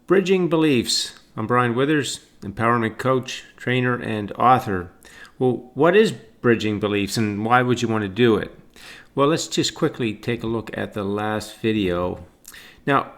Bridging Beliefs. I'm Brian Withers, empowerment coach, trainer, and author. Well, what is bridging beliefs and why would you want to do it? Well, let's just quickly take a look at the last video. Now,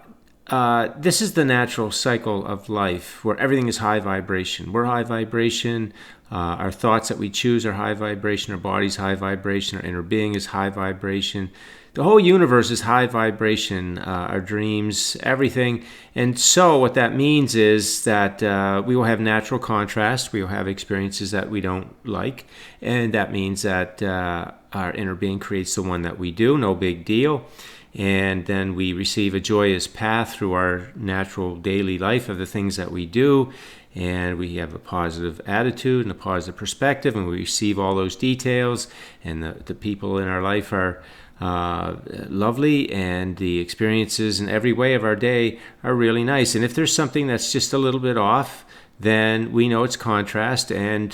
this is the natural cycle of life where everything is high vibration. We're high vibration. Our thoughts that we choose are high vibration. Our body's high vibration. Our inner being is high vibration. The whole universe is high vibration, our dreams, everything. And so what that means is that we will have natural contrast. We will have experiences that we don't like. And that means that our inner being creates the one that we do. No big deal. And then we receive a joyous path through our natural daily life of the things that we do. And we have a positive attitude and a positive perspective. And we receive all those details. And the people in our life are lovely, and the experiences in every way of our day are really nice. And if there's something that's just a little bit off, then we know it's contrast, and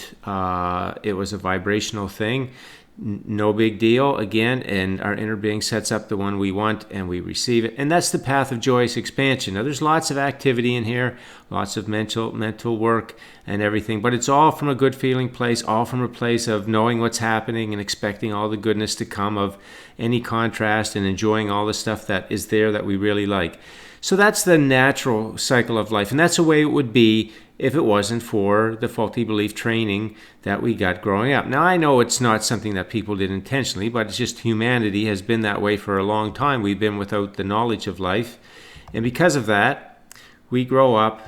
it was a vibrational thing. No big deal again, and our inner being sets up the one we want and we receive it, and that's the path of joyous expansion. Now there's lots of activity in here, lots of mental work and everything, but it's all from a good feeling place, all from a place of knowing what's happening and expecting all the goodness to come of any contrast and enjoying all the stuff that is there that we really like. So that's the natural cycle of life, and that's the way it would be if it wasn't for the faulty belief training that we got growing up. Now, I know it's not something that people did intentionally, but it's just humanity has been that way for a long time. We've been without the knowledge of life. And because of that, we grow up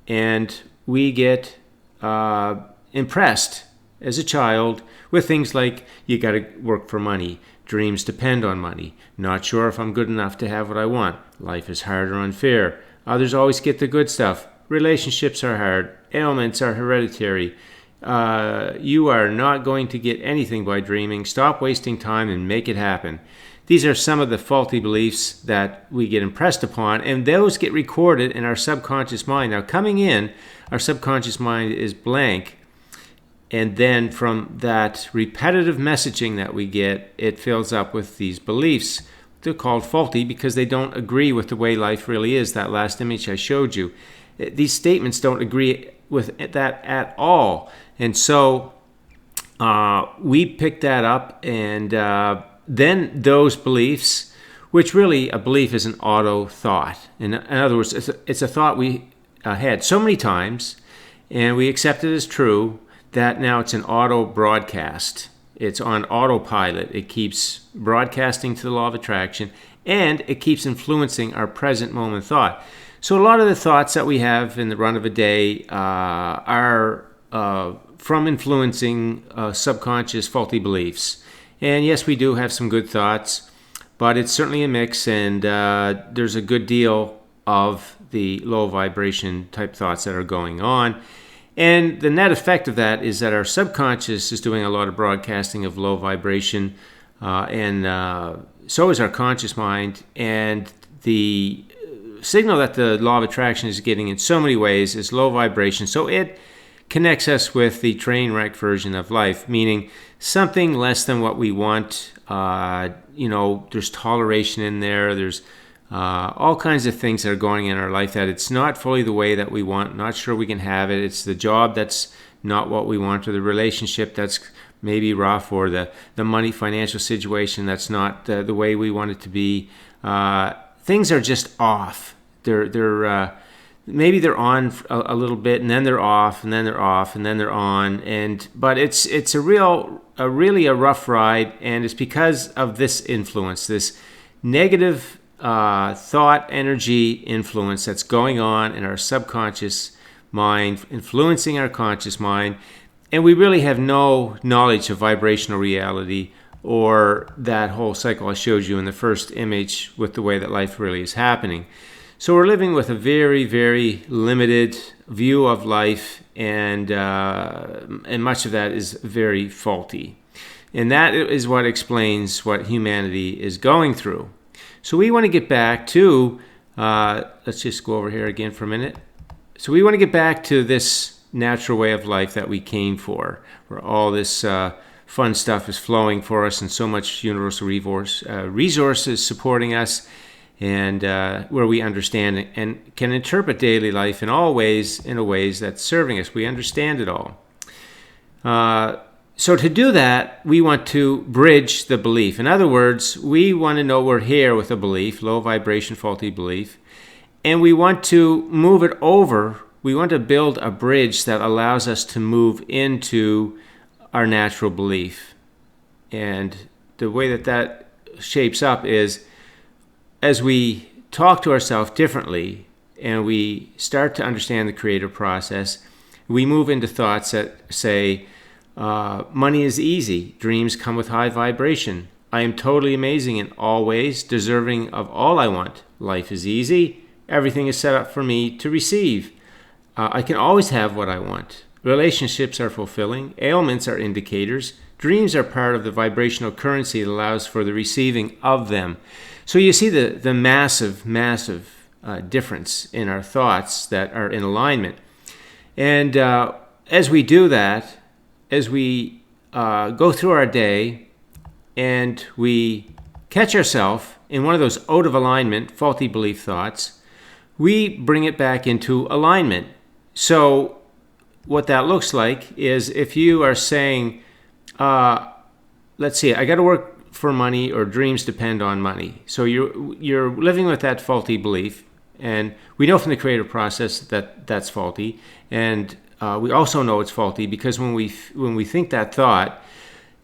and we get impressed as a child with things like, you got to work for money. Dreams depend on money. Not sure if I'm good enough to have what I want. Life is hard or unfair. Others always get the good stuff. Relationships are hard. Ailments are hereditary. You are not going to get anything by dreaming. Stop wasting time and make it happen. These are some of the faulty beliefs that we get impressed upon, and those get recorded in our subconscious mind. Now, coming in, our subconscious mind is blank, and then from that repetitive messaging that we get, it fills up with these beliefs. They're called faulty because they don't agree with the way life really is. That last image I showed you. These statements don't agree with that at all. And so we pick that up, and then those beliefs, which really a belief is an auto thought. In other words, it's a thought we had so many times, and we accept it as true, that now it's an auto broadcast. It's on autopilot. It keeps broadcasting to the law of attraction, and it keeps influencing our present moment thought. So a lot of the thoughts that we have in the run of a day are from influencing subconscious faulty beliefs. And yes, we do have some good thoughts, but it's certainly a mix, and there's a good deal of the low vibration type thoughts that are going on. And the net effect of that is that our subconscious is doing a lot of broadcasting of low vibration, and so is our conscious mind. And the signal that the law of attraction is getting in so many ways is low vibration. So it connects us with the train wreck version of life, meaning something less than what we want. There's toleration in there. There's all kinds of things that are going in our life that it's not fully the way that we want. Not sure we can have it. It's the job that's not what we want, or the relationship that's maybe rough, or the money financial situation that's not the way we want it to be. Things are just off. They're maybe they're on a little bit, and then they're off, and then they're off, and then they're on. But it's a really a rough ride, and it's because of this influence, this negative thought energy influence that's going on in our subconscious mind, influencing our conscious mind, and we really have no knowledge of vibrational reality, or that whole cycle I showed you in the first image with the way that life really is happening. So we're living with a very, very limited view of life, and much of that is very faulty. And that is what explains what humanity is going through. So we want to get back to, let's just go over here again for a minute. So we want to get back to this natural way of life that we came for, where all this fun stuff is flowing for us, and so much universal resources supporting us. and where we understand and can interpret daily life in all ways, in a ways that's serving us. We understand it all. So to do that, we want to bridge the belief. In other words, we want to know we're here with a belief, low vibration, faulty belief, and we want to move it over. We want to build a bridge that allows us to move into our natural belief. And the way that shapes up is as we talk to ourselves differently and we start to understand the creative process, we move into thoughts that say, money is easy. Dreams come with high vibration. I am totally amazing in all ways, deserving of all I want. Life is easy. Everything is set up for me to receive. I can always have what I want. Relationships are fulfilling. Ailments are indicators. Dreams are part of the vibrational currency that allows for the receiving of them. So you see the massive difference in our thoughts that are in alignment. And as we do that, as we go through our day and we catch ourselves in one of those out of alignment, faulty belief thoughts, we bring it back into alignment. So what that looks like is if you are saying, let's see, I got to work for money or dreams depend on money. So you're living with that faulty belief. And we know from the creative process that that's faulty. And we also know it's faulty because when we think that thought,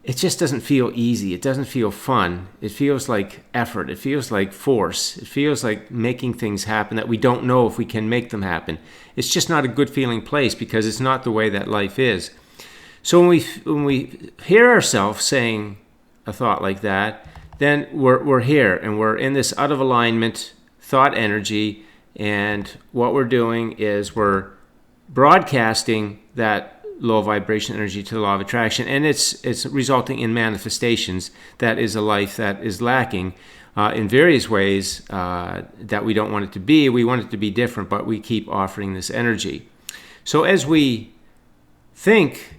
it just doesn't feel easy. It doesn't feel fun. It feels like effort. It feels like force. It feels like making things happen that we don't know if we can make them happen. It's just not a good feeling place because it's not the way that life is. So when we hear ourselves saying a thought like that, then we're here and we're in this out of alignment thought energy, and what we're doing is we're broadcasting that low vibration energy to the law of attraction, and it's resulting in manifestations that is a life that is lacking in various ways that we don't want it to be. We want it to be different, but we keep offering this energy. So as we think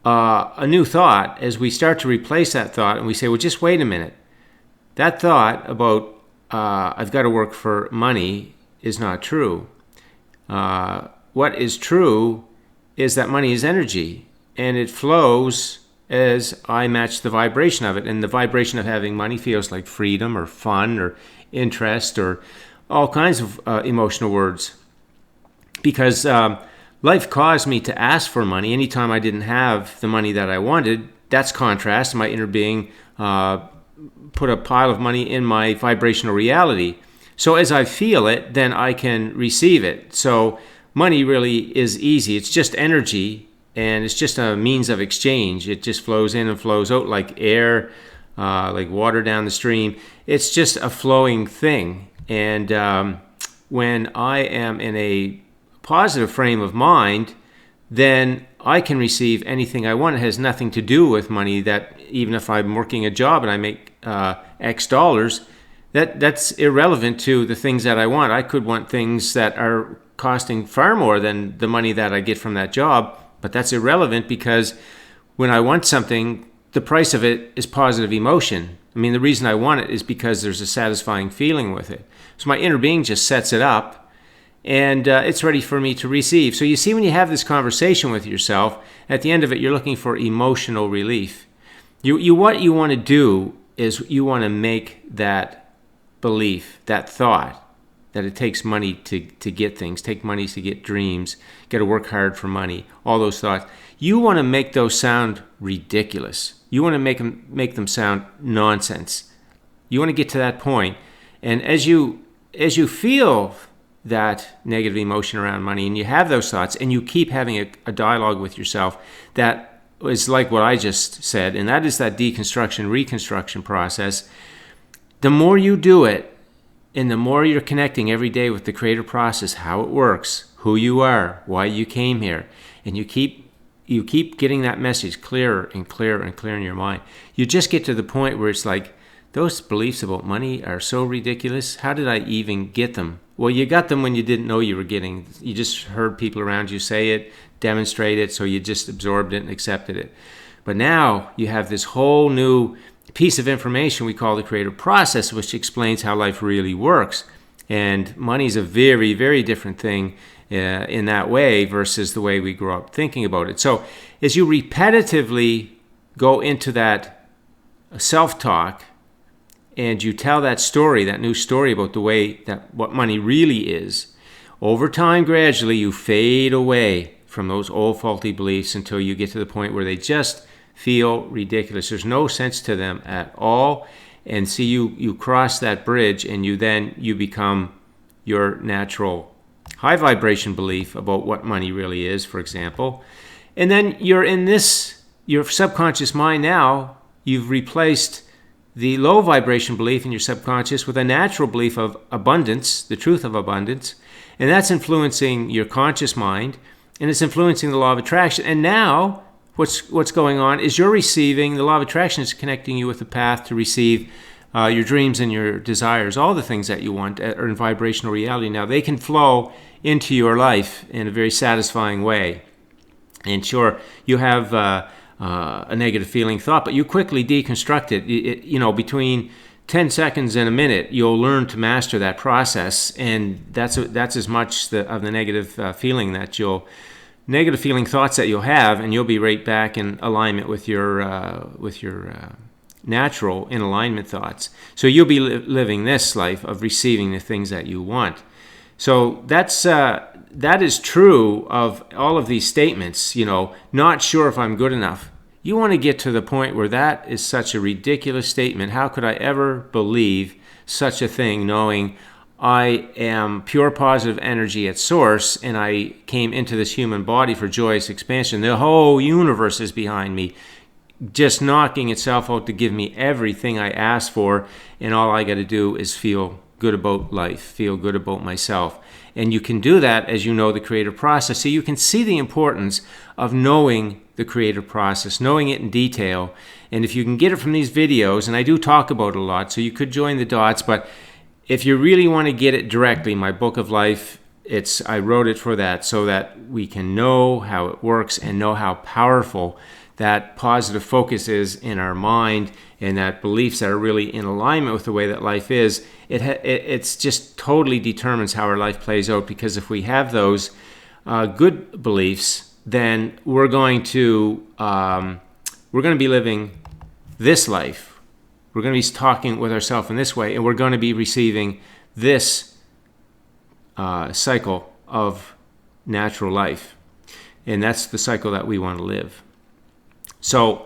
a new thought, as we start to replace that thought and we say, well, just wait a minute, that thought about I've got to work for money is not true. What is true is that money is energy, and it flows as I match the vibration of it. And the vibration of having money feels like freedom or fun or interest or all kinds of emotional words. Because life caused me to ask for money anytime I didn't have the money that I wanted. That's contrast. My inner being put a pile of money in my vibrational reality. So as I feel it, then I can receive it. So money really is easy. It's just energy, and it's just a means of exchange. It just flows in and flows out like air, like water down the stream. It's just a flowing thing. And when I am in a positive frame of mind, then I can receive anything I want. It has nothing to do with money. That even if I'm working a job and I make X dollars, that's irrelevant to the things that I want. I could want things that are costing far more than the money that I get from that job, but that's irrelevant because when I want something, the price of it is positive emotion. I mean, the reason I want it is because there's a satisfying feeling with it. So my inner being just sets it up, and it's ready for me to receive. So you see, when you have this conversation with yourself, at the end of it, you're looking for emotional relief. What you want to do is you want to make that belief, that thought, that it takes money to get things, take money to get dreams, got to work hard for money, all those thoughts. You want to make those sound ridiculous. You want to make them sound nonsense. You want to get to that point. And as you feel that negative emotion around money and you have those thoughts and you keep having a dialogue with yourself that is like what I just said, and that is that deconstruction, reconstruction process, the more you do it, and the more you're connecting every day with the creative process, how it works, who you are, why you came here, and you keep getting that message clearer and clearer and clearer in your mind, you just get to the point where it's like, those beliefs about money are so ridiculous. How did I even get them? Well, you got them when you didn't know you were getting. You just heard people around you say it, demonstrate it, so you just absorbed it and accepted it. But now you have this whole new piece of information we call the creative process, which explains how life really works. And money is a very, very different thing in that way versus the way we grow up thinking about it. So as you repetitively go into that self-talk and you tell that story, that new story about the way that what money really is, over time, gradually, you fade away from those old faulty beliefs until you get to the point where they just feel ridiculous. There's no sense to them at all. And see, you cross that bridge, and you become your natural high vibration belief about what money really is, for example. And then you're in your subconscious mind now, you've replaced the low vibration belief in your subconscious with a natural belief of abundance, the truth of abundance. And that's influencing your conscious mind, and it's influencing the law of attraction. And now what's going on is you're receiving, the law of attraction is connecting you with the path to receive your dreams and your desires. All the things that you want are in vibrational reality. Now they can flow into your life in a very satisfying way. And sure, you have a negative feeling thought, but you quickly deconstruct it. Between 10 seconds and a minute, you'll learn to master that process, and that's as much of the negative feeling negative feeling thoughts that you'll have, and you'll be right back in alignment with your natural in alignment thoughts. So you'll be living this life of receiving the things that you want. So that is true of all of these statements. Not sure if I'm good enough. You want to get to the point where that is such a ridiculous statement. How could I ever believe such a thing, knowing I am pure positive energy at source and I came into this human body for joyous expansion. The whole universe is behind me, just knocking itself out to give me everything I asked for, and all I got to do is feel good about life, feel good about myself. And you can do that as you know the creative process. So you can see the importance of knowing the creative process, knowing it in detail. And if you can get it from these videos, and I do talk about it a lot, so you could join the dots, but if you really want to get it directly, my book of life, I wrote it for that, so that we can know how it works and know how powerful that positive focus is in our mind, and that beliefs that are really in alignment with the way that life is. It's just totally determines how our life plays out, because if we have those good beliefs, then we're going to be living this life. We're going to be talking with ourselves in this way, and we're going to be receiving this cycle of natural life. And that's the cycle that we want to live. So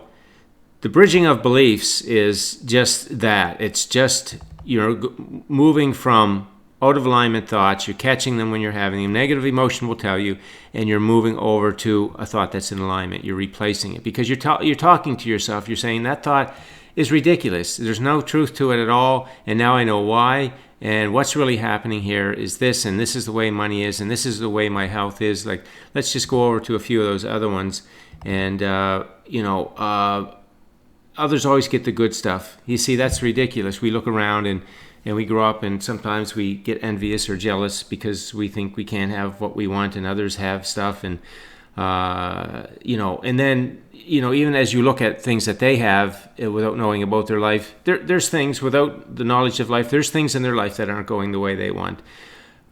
the bridging of beliefs is just that. It's just moving from out of alignment thoughts. You're catching them when you're having them. Negative emotion will tell you, and you're moving over to a thought that's in alignment. You're replacing it because you're talking to yourself. You're saying that thought is ridiculous. There's no truth to it at all, and now I know why. And what's really happening here is this, and this is the way money is, and this is the way my health is. Like, let's just go over to a few of those other ones. And, others always get the good stuff. You see, that's ridiculous. We look around and we grow up, and sometimes we get envious or jealous because we think we can't have what we want and others have stuff. And, and then, even as you look at things that they have without knowing about their life, there's things without the knowledge of life. There's things in their life that aren't going the way they want.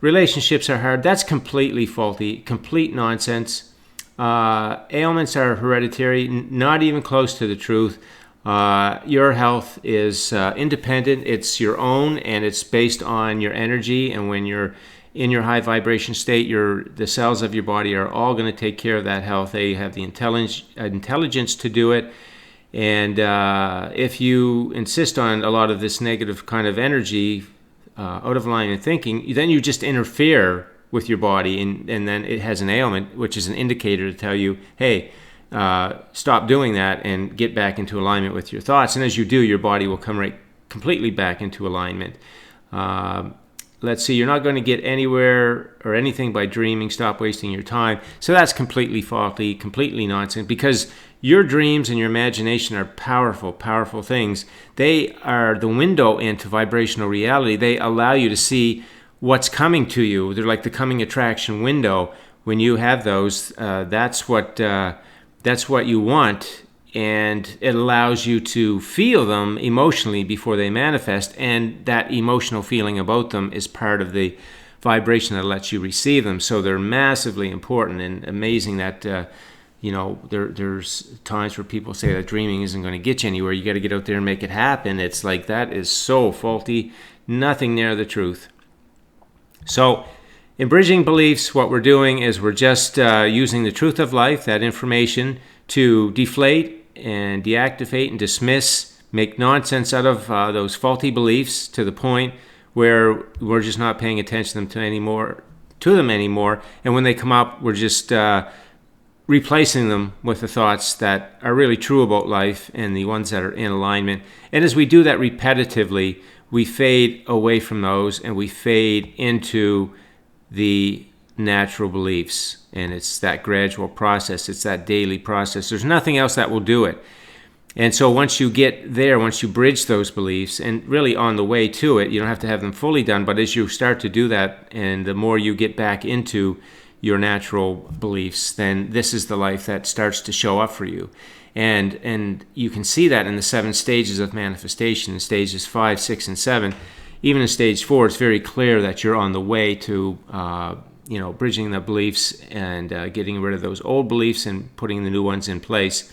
Relationships are hard. That's completely faulty, complete nonsense. Ailments are hereditary, not even close to the truth. Your health is independent. It's your own, and it's based on your energy. And when you're in your high vibration state, the cells of your body are all going to take care of that health. They have the intelligence to do it. And if you insist on a lot of this negative kind of energy, out of alignment thinking, then you just interfere with your body, and then it has an ailment, which is an indicator to tell you, hey, stop doing that and get back into alignment with your thoughts. And as you do, your body will come right completely back into alignment. Let's see, you're not going to get anywhere or anything by dreaming. Stop wasting your time. So that's completely faulty, completely nonsense, because your dreams and your imagination are powerful, powerful things. They are the window into vibrational reality. They allow you to see what's coming to you. They're like the coming attraction window. When you have those, that's what you want and it allows you to feel them emotionally before they manifest, and that emotional feeling about them is part of the vibration that lets you receive them. So they're massively important, and amazing that there's times where people say that dreaming isn't going to get you anywhere. You got to get out there and make it happen. It's like, that is so faulty, nothing near the truth. So in Bridging Beliefs, what we're doing is we're just using the truth of life, that information, to deflate and deactivate and dismiss, make nonsense out of those faulty beliefs to the point where we're just not paying attention to them anymore. And when they come up, we're just replacing them with the thoughts that are really true about life and the ones that are in alignment. And as we do that repetitively, we fade away from those and we fade into the natural beliefs. And it's that gradual process. It's that daily process. There's nothing else that will do it. And so once you get there, once you bridge those beliefs, and really on the way to it, you don't have to have them fully done, but as you start to do that, and the more you get back into your natural beliefs, then this is the life that starts to show up for you. And you can see that in the 7 stages of manifestation, in stages 5, 6, and 7. Even in stage 4, it's very clear that you're on the way to bridging the beliefs and getting rid of those old beliefs and putting the new ones in place.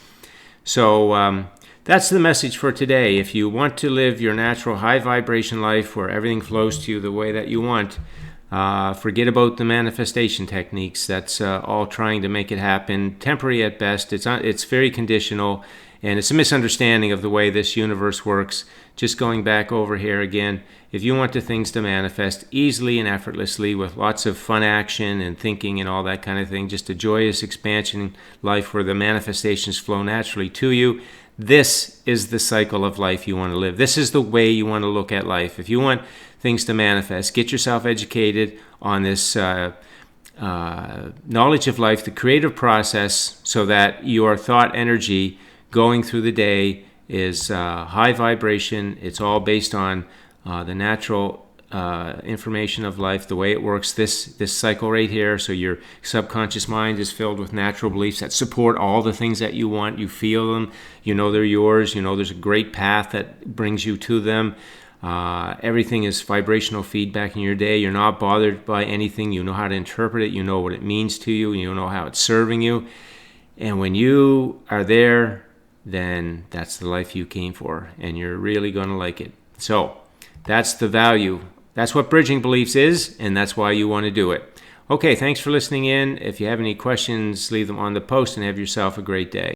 So that's the message for today. If you want to live your natural high vibration life where everything flows to you the way that you want, forget about the manifestation techniques. That's all trying to make it happen, temporary at best. It's very conditional, and it's a misunderstanding of the way this universe works. Just going back over here again, if you want the things to manifest easily and effortlessly with lots of fun action and thinking and all that kind of thing, just a joyous expansion life where the manifestations flow naturally to you, this is the cycle of life you want to live. This is the way you want to look at life. If you want things to manifest, get yourself educated on this knowledge of life, the creative process, so that your thought energy going through the day is high vibration. It's all based on the natural information of life, the way it works, this cycle right here. So your subconscious mind is filled with natural beliefs that support all the things that you want. You feel them, you know they're yours, you know there's a great path that brings you to them. Everything is vibrational feedback in your day. You're not bothered by anything. You know how to interpret it. You know what it means to you. You know how it's serving you. And when you are there, then that's the life you came for, and you're really going to like it. So that's the value. That's what Bridging Beliefs is, and that's why you want to do it. Okay, thanks for listening in. If you have any questions, leave them on the post, and have yourself a great day.